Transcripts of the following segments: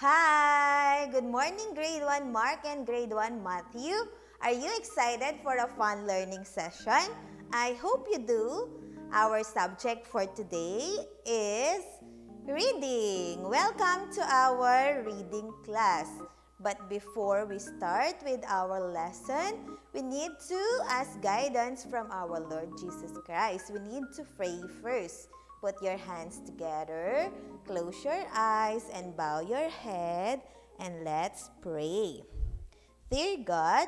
Hi! Good morning, Grade 1 Mark and Grade 1 Matthew. Are you excited for a fun learning session? I hope you do. Our subject for today is reading. Welcome to our reading class. But before we start with our lesson, we need to ask guidance from our Lord Jesus Christ. We need to pray first. Put your hands together, close your eyes, and bow your head, and let's pray. Dear God,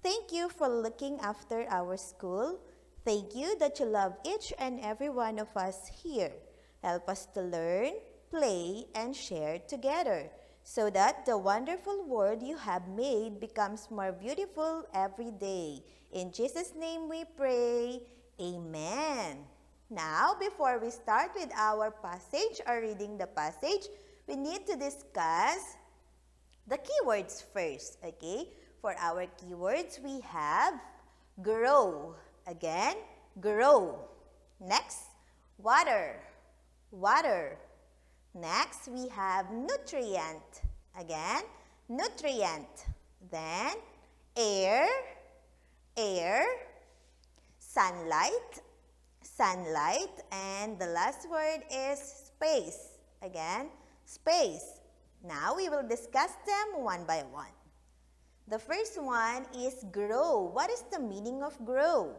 thank you for looking after our school. Thank you that you love each and every one of us here. Help us to learn, play, and share together so that the wonderful world you have made becomes more beautiful every day. In Jesus' name we pray. Amen. Now, before we start with our passage or reading the passage, we need to discuss the keywords first, okay? For our keywords, we have grow. Again, grow. Next, water. Water. Next, we have nutrient. Again, nutrient. Then, air. Air. Sunlight. Sunlight. And the last word is space. Again, space. Now, we will discuss them one by one. The first one is grow. What is the meaning of grow?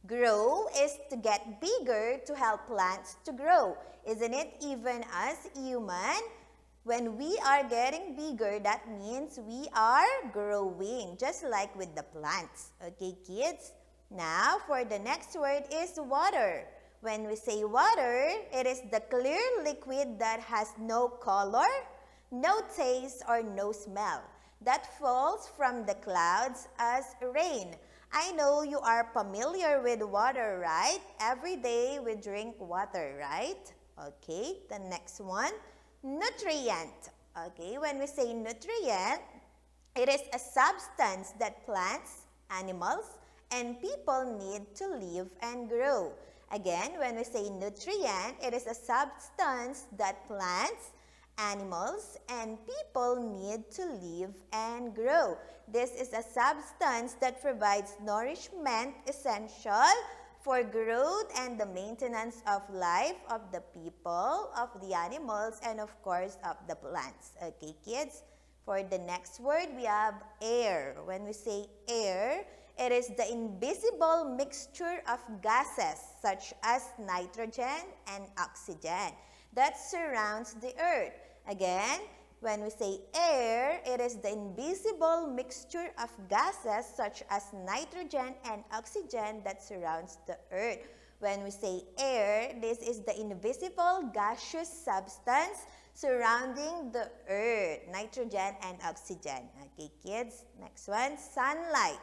Grow is to get bigger to help plants to grow. Isn't it? Even as human, when we are getting bigger, that means we are growing, just like with the plants. Okay, kids? Now, for the next word is water. When we say water, it is the clear liquid that has no color, no taste, or no smell, that falls from the clouds as rain. I know you are familiar with water, right? Every day we drink water, right? Okay, the next one, nutrient. Okay, when we say nutrient, it is a substance that plants, animals, and people need to live and grow. Again, when we say nutrient, it is a substance that plants, animals, and people need to live and grow. This is a substance that provides nourishment essential for growth and the maintenance of life of the people, of the animals, and of course of the plants. Okay, kids? For the next word, we have air. When we say air, it is the invisible mixture of gases such as nitrogen and oxygen that surrounds the earth. Again, when we say air, it is the invisible mixture of gases such as nitrogen and oxygen that surrounds the earth. When we say air, this is the invisible gaseous substance surrounding the earth, nitrogen and oxygen. Okay, kids? Next one, sunlight.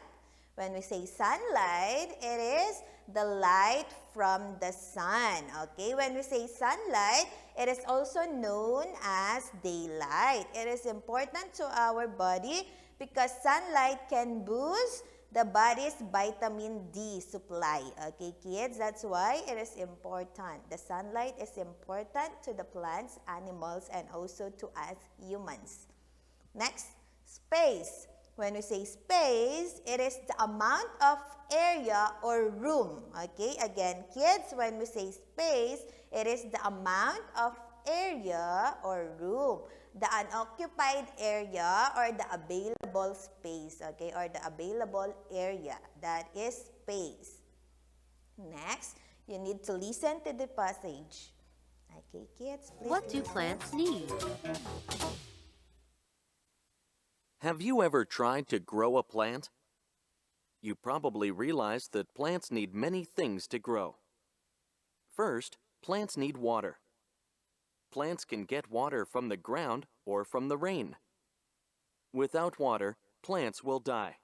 When we say sunlight, it is the light from the sun. Okay, when we say sunlight, it is also known as daylight. It is important to our body because sunlight can boost the body's vitamin D supply. Okay, kids, that's why it is important. The sunlight is important to the plants, animals, and also to us humans. Next, space. When we say space, it is the amount of area or room. Okay, again, kids, when we say space, it is the amount of area or room, the unoccupied area or the available space, okay, or the available area. That is space. Next, you need to listen to the passage. Okay, kids, please. What do plants need? Have you ever tried to grow a plant? You probably realize that plants need many things to grow. First, plants need water. Plants can get water from the ground or from the rain. Without water, plants will die.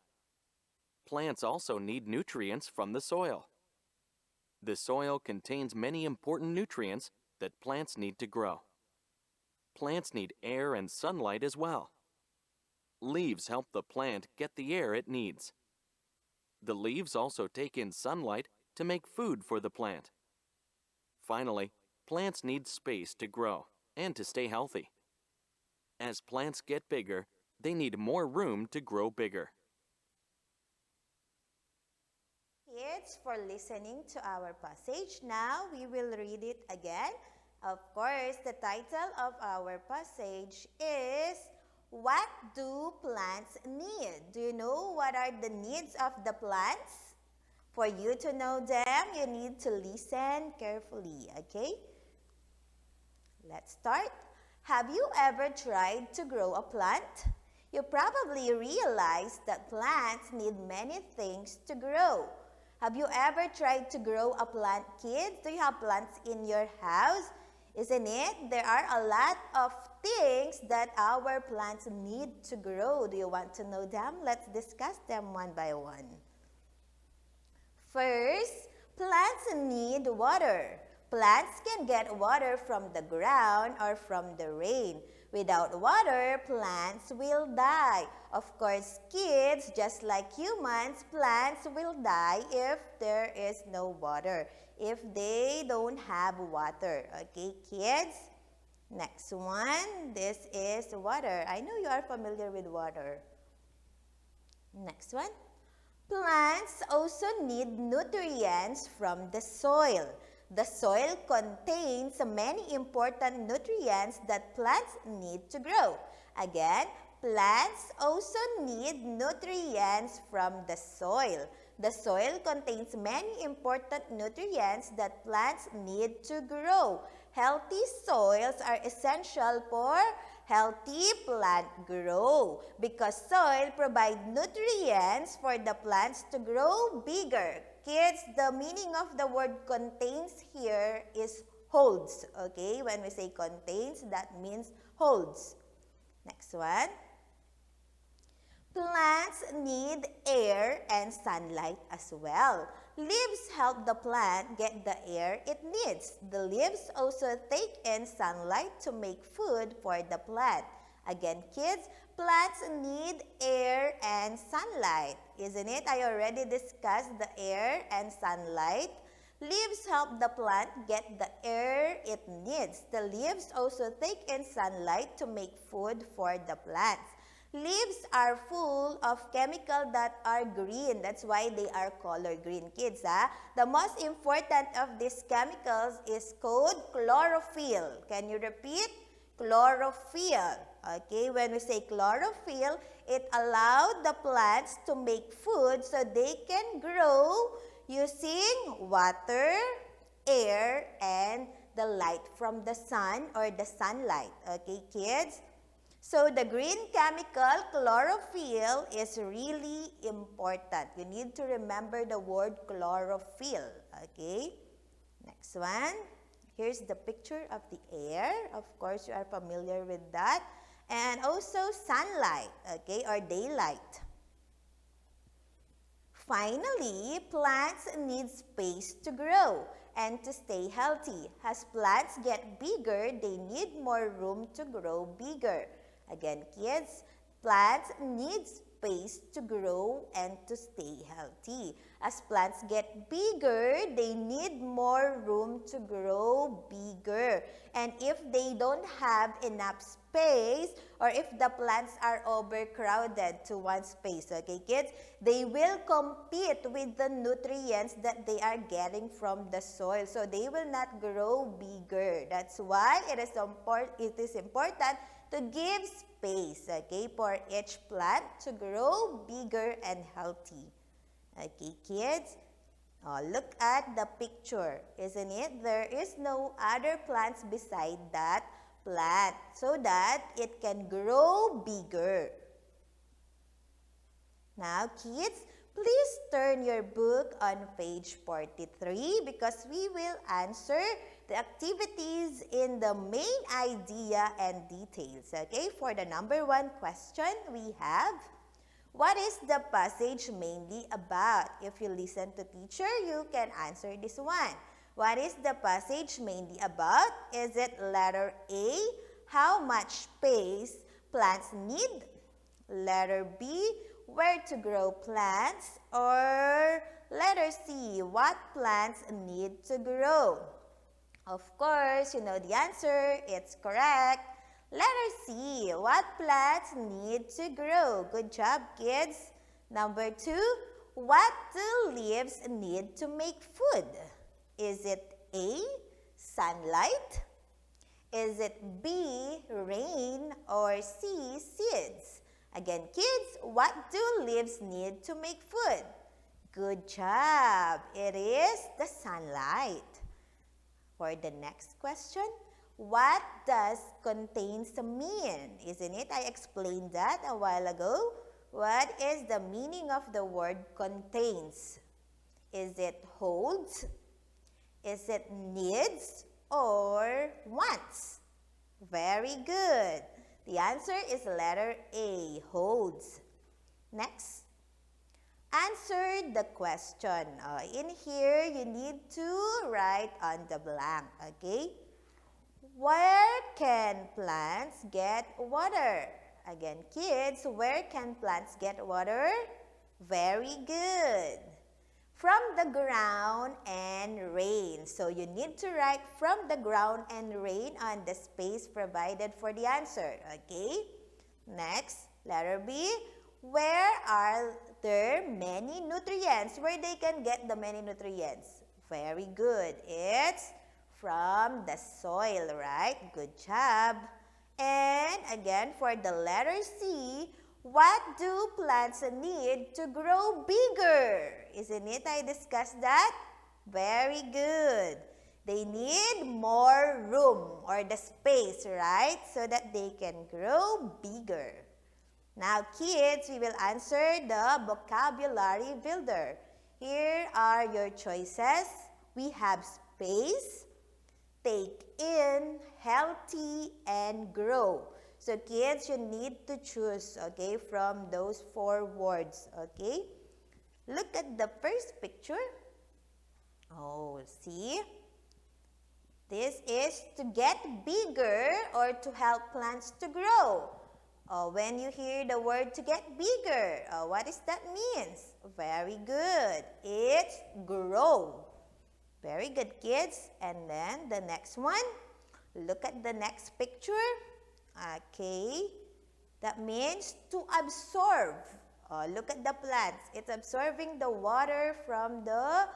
Plants also need nutrients from the soil. The soil contains many important nutrients that plants need to grow. Plants need air and sunlight as well. Leaves help the plant get the air it needs. The leaves also take in sunlight to make food for the plant. Finally, plants need space to grow and to stay healthy. As plants get bigger, they need more room to grow bigger. Kids, for listening to our passage. Now we will read it again. Of course, the title of our passage is What Do Plants Need? Do you know what are the needs of the plants? For you to know them, you need to listen carefully, okay? Let's start. Have you ever tried to grow a plant? You probably realize that plants need many things to grow. Have you ever tried to grow a plant, kids? Do you have plants in your house? Isn't it? There are a lot of things that our plants need to grow. Do you want to know them? Let's discuss them one by one. First, plants need water. Plants can get water from the ground or from the rain. Without water, plants will die. Of course, kids, just like humans, plants will die if there is no water, if they don't have water. Okay, kids? Next one, this is water. I know you are familiar with water. Next one. Plants also need nutrients from the soil. The soil contains many important nutrients that plants need to grow. Again, plants also need nutrients from the soil. The soil contains many important nutrients that plants need to grow. Healthy soils are essential for healthy plant growth because soil provides nutrients for the plants to grow bigger. Kids, the meaning of the word contains here is holds. Okay, when we say contains, that means holds. Next one. Plants need air and sunlight as well. Leaves help the plant get the air it needs. The leaves also take in sunlight to make food for the plant. Again, kids, plants need air and sunlight, isn't it? I already discussed the air and sunlight. Leaves help the plant get the air it needs. The leaves also take in sunlight to make food for the plants. Leaves are full of chemicals that are green. That's why they are color green, kids. The most important of these chemicals is called chlorophyll. Can you repeat? Chlorophyll. Okay, when we say chlorophyll, it allows the plants to make food so they can grow using water, air, and the light from the sun or the sunlight. Okay, kids? So the green chemical chlorophyll is really important. You need to remember the word chlorophyll. Okay? Next one. Here's the picture of the air. Of course, you are familiar with that. And also sunlight, okay, or daylight. Finally, plants need space to grow and to stay healthy. As plants get bigger, they need more room to grow bigger. Again, kids, plants need space to grow and to stay healthy. As plants get bigger, they need more room to grow bigger. And if they don't have enough space, or if the plants are overcrowded to one space, okay, kids, they will compete with the nutrients that they are getting from the soil. So they will not grow bigger. That's why it is important to give space, okay, for each plant to grow bigger and healthy. Okay, kids? Oh, look at the picture, isn't it? There is no other plants beside that plant so that it can grow bigger. Now, kids, please turn your book on page 43 because we will answer the activities in the main idea and details. Okay, for the number 1 question, we have, what is the passage mainly about? If you listen to teacher, you can answer this one. What is the passage mainly about? Is it letter A, how much space plants need? Letter B, where to grow plants, or letter C, what plants need to grow? Of course, you know the answer. It's correct. Letter C, what plants need to grow? Good job, kids. Number 2, what do leaves need to make food? Is it A, sunlight? Is it B, rain, or C, seeds? Again, kids, what do leaves need to make food? Good job. It is the sunlight. For the next question, what does contains mean? Isn't it? I explained that a while ago. What is the meaning of the word contains? Is it holds? Is it needs? Or wants? Very good. The answer is letter A, holds. Next. Answer the question. In here, you need to write on the blank, okay? Where can plants get water? Again, kids, where can plants get water? Very good. From the ground and rain. So you need to write from the ground and rain on the space provided for the answer. Okay? Next, letter B. Where are there many nutrients? Where they can get the many nutrients? Very good. It's from the soil, right? Good job. And again, for the letter C, what do plants need to grow bigger? Isn't it? I discussed that. Very good. They need more room or the space, right? So that they can grow bigger. Now, kids, we will answer the vocabulary builder. Here are your choices. We have space, take in, healthy, and grow. So, kids, you need to choose, okay, from those 4 words, okay? Look at the first picture. Oh, see? This is to get bigger or to help plants to grow. When you hear the word to get bigger, what does that mean? Very good. It's grow. Very good, kids. And then the next one, look at the next picture. Okay, that means to absorb. Look at the plants. It's absorbing the water from the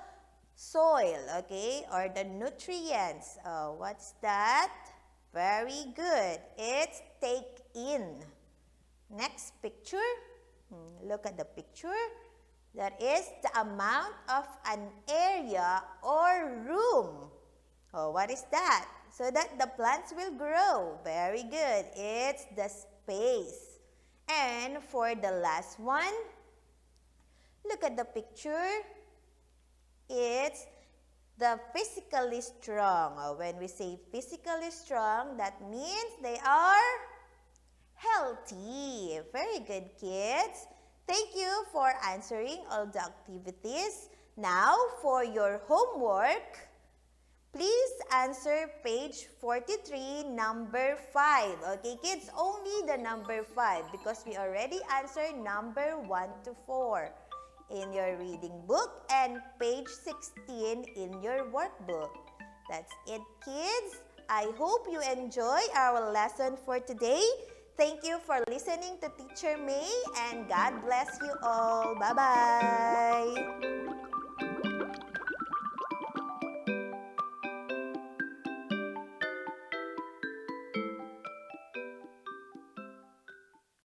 soil, okay, or the nutrients. What's that? Very good. It's take in. Next picture. Look at the picture. That is the amount of an area or room. What is that? So that the plants will grow. Very good. It's the space. And for the last one, look at the picture. It's the physically strong. When we say physically strong, that means they are healthy. Very good, kids. Thank you for answering all the activities. Now, for your homework, please answer page 43, number 5. Okay, kids, only the number 5 because we already answered number 1 to 4 in your reading book and page 16 in your workbook. That's it, kids. I hope you enjoy our lesson for today. Thank you for listening to Teacher May and God bless you all. Bye-bye.